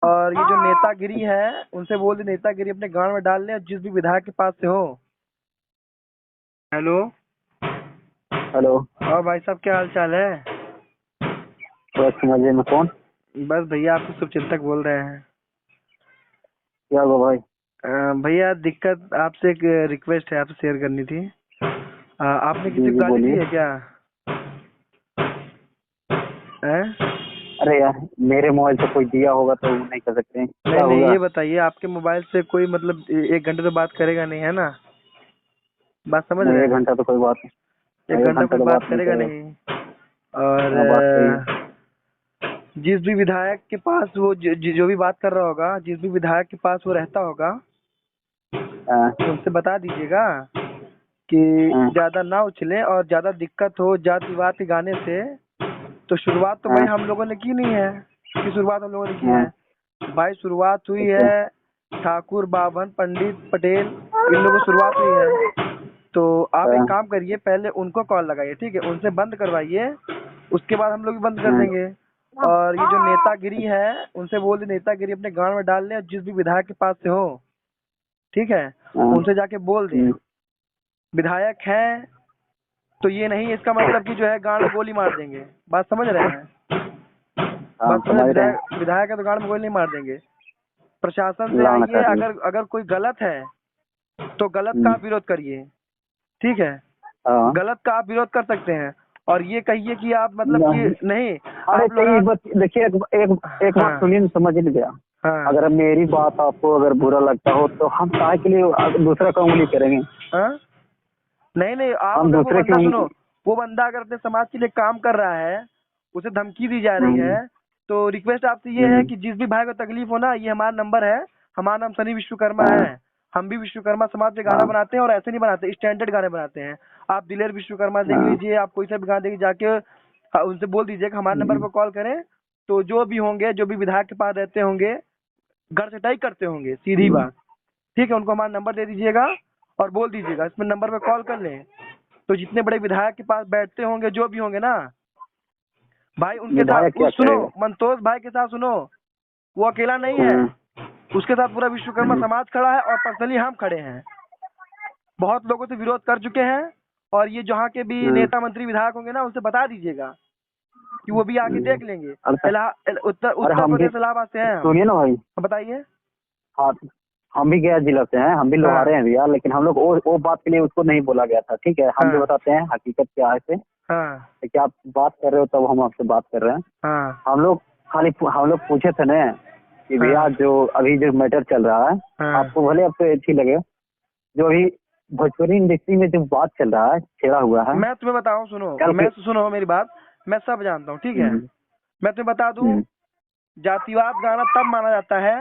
और ये जो नेतागिरी है उनसे बोल दे नेतागिरी अपने गांव में डाल ले, और जिस भी विधायक के पास से हो। हेलो। हेलो। और भाई साहब क्या हाल चाल है? बस मजे में। कौन? बस भैया आपसे शुभचिंतक बोल रहे हैं। क्या हुआ भाई? भैया दिक्कत आपसे एक रिक्वेस्ट है, आपसे शेयर करनी थी। आपने जी किसी को जी गाली दी बोलिए। है क्या? हैं? अरे यार, मेरे मोबाइल से कोई दिया होगा तो नहीं कर सकते हैं, नहीं क्या नहीं, होगा? ये बताइए आपके मोबाइल से कोई मतलब 1 घंटे तो बात करेगा नहीं, है ना? बात समझ नहीं, रहे एक हैं? घंटा तो कोई बात नहीं। एक नहीं, एक घंटा घंटा कोई तो बात बात नहीं करेगा करेगा। नहीं। और हाँ, बात सही है। जिस भी विधायक के पास वो जो भी बात कर रहा होगा, जिस भी विधायक के पास वो रहता होगा, हाँ, उनसे बता दीजिएगा कि हाँ, ज्यादा ना उछले, और ज्यादा दिक्कत हो जात विवाद के गाने से तो शुरुआत तो भाई हाँ, हम लोगों ने की नहीं है। कि शुरुआत हम लोगों ने की हाँ। है भाई, शुरुआत हुई अच्छा। है ठाकुर बावन पंडित पटेल, इन लोगों से शुरुआत हुई है। तो आप एक हाँ, काम करिए, पहले उनको कॉल लगाइए, ठीक है? उनसे बंद करवाइए, उसके बाद हम लोग भी बंद कर हाँ, देंगे। और ये जो नेतागिरी है उनसे बोल दे नेतागिरी अपने गांव में डाल लें, और जिस भी विधायक के पास से हो, ठीक है, हाँ, उनसे जाके बोल दें विधायक है तो ये नहीं इसका मतलब कि जो है गांड में गोली मार देंगे। बात समझ रहे हैं? हाँ, बात समझ, समझ रहे हैं। विधायक विधायक है तो गांड में गोली नहीं मार देंगे। प्रशासन से लाना आइए, चाहिए। अगर अगर कोई गलत है तो गलत का हम्म, आप विरोध करिए, ठीक है? हाँ। गलत का आप विरोध कर सकते हैं, और ये कहिए कि आप मतलब कि नहीं। नहीं, अरे आप तो लोहा। ये बात देखिए, एक बात हाँ सुनिए ना, समझ नहीं गया। हाँ अगर मेरी बात आपको अगर बुरा लगता हो तो हम काहे के लिए दूसरा का उंगली करेंगे? हाँ। नहीं नहीं, आप हम अगर वो दूसरे की बंदा सुनो, उंगली। वो बंदा अगर अपने समाज के लिए काम कर रहा है, उसे धमकी दी जा रही हम्म, है, तो रिक्वेस्ट आपसे ये है हम्म, कि जिस भी भाई को तकलीफ हो ना, ये हमारा नंबर है। हमारा नाम सनी विश्वकर्मा हाँ, है। हम भी विश्वकर्मा समाज पे गाना हाँ, बनाते हैं, और ऐसे नहीं बनाते, स्टैंडर्ड गाने बनाते हैं। आप दिलेर विश्वकर्मा देख हाँ, लीजिए, आप कोई सा भी गाना देखिए जाके, उनसे बोल दीजिए कि हमारे नंबर हम्म, पर कॉल करें। तो जो भी होंगे, जो भी विधायक के पास रहते होंगे, घर चटाई करते होंगे, सीधी हम्म, बात, ठीक है? उनको हमारा नंबर दे दीजिएगा और बोल दीजिएगा इसमें नंबर पे कॉल कर लें। तो जितने बड़े विधायक के पास बैठते होंगे, जो भी होंगे ना भाई, उनके विधायक साथ क्या उस सुनो, करेगा? मंतोष भाई के साथ सुनो, वो अकेला नहीं है, हाँ, उसके साथ पूरा विश्वकर्मा हम्म, समाज खड़ा है, और पर्सनली हम खड़े हैं। बहुत लोगों से विरोध कर चुके हैं। और ये जहाँ के भी हाँ, नेता मंत्री विधायक होंगे ना, उनसे बता दीजिएगा कि वो भी आके हम्म। देख लेंगे। अरे उत्तर अरे उत्तर हम भी प्रदेश इलाहाबाद से हैं हम। सुनिए ना भाई। बताइए। हाँ, हम भी गया जिला से हैं, हम भी लोहारे हाँ हैं भैया, लेकिन हम लोग वो बात के लिए उसको नहीं बोला गया था। ठीक है, हम जो हाँ बताते हैं हकीकत क्या है से। हाँ क्या आप बात कर रहे हो तब हम आपसे बात कर रहे हैं। हाँ हम लोग हम लोग पूछे थे ना कि भैया हाँ जो अभी जो मैटर चल रहा है, हाँ। आपको भले आपको अच्छी लगे, जो अभी भोजपुरी इंडस्ट्री में जो बात चल रहा है, छेड़ा हुआ है मैं तुम्हें बताऊं, सुनो, कल के। मैं सुनो मेरी बात। मैं सब जानता हूँ, ठीक है? हम्म, मैं तुम्हें बता दूं, हम्म, जातिवाद गाना तब माना जाता है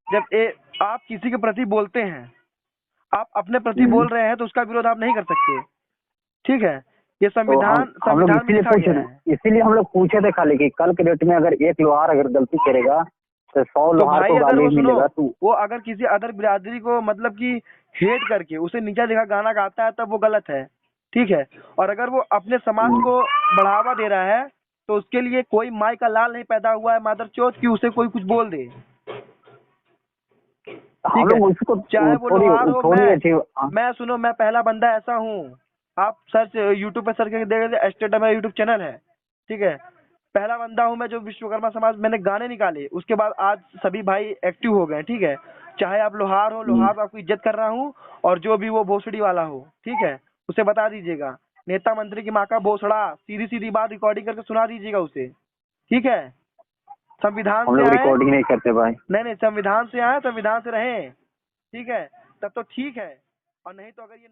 जब आप किसी के प्रति बोलते हैं, आप अपने प्रति हम्म। बोल रहे हैं, तो उसका विरोध आप नहीं कर सकते, ठीक है? ये तो संविधान हम लोग संविधान में लिखा गया है। इसीलिए हम लोग पूछे थे खाली कि कल के डेट में अगर एक लोहार अगर गलती करेगा तो 100 तो लोहार भाई को अगर गाली वो सुनो, मिलेगा। तो वो अगर किसी अदर बिरादरी को मतलब कि हेट करके उसे नीचा दिखा गाना गाता है, तब वो गलत है, ठीक है? और अगर वो अपने समाज हम्म, को बढ़ावा दे रहा है, तो उसके लिए कोई माई का लाल नहीं पैदा हुआ है मादर चौथ की उसे कोई कुछ बोल दे, हम ठीक है? लोग उसको चाहे वो थोड़ी लोहार हो, थोड़ी अच्छी। मैं सुनो, मैं पहला बंदा ऐसा हूँ, आप सर्च यूट्यूब पे सर्च करके देख लीजिए, स्टेटम में यूट्यूब चैनल है, ठीक है? पहला बंदा हूँ मैं जो विश्वकर्मा समाज मैंने गाने निकाले, उसके बाद आज सभी भाई एक्टिव हो गए, ठीक है? चाहे आप लोहार हो, लोहार तो आपको इज्जत कर रहा हूँ, और जो भी वो भोसड़ी वाला हो, ठीक है, उसे बता दीजिएगा नेता मंत्री की माँ का भोसड़ा, सीधी सीधी बात रिकॉर्डिंग करके सुना दीजिएगा उसे, ठीक है? संविधान हम से लोग आए, रिकॉर्डिंग नहीं करते भाई। नहीं नहीं, संविधान से आए, संविधान से रहें, ठीक है? तब तो ठीक है, और नहीं तो अगर ये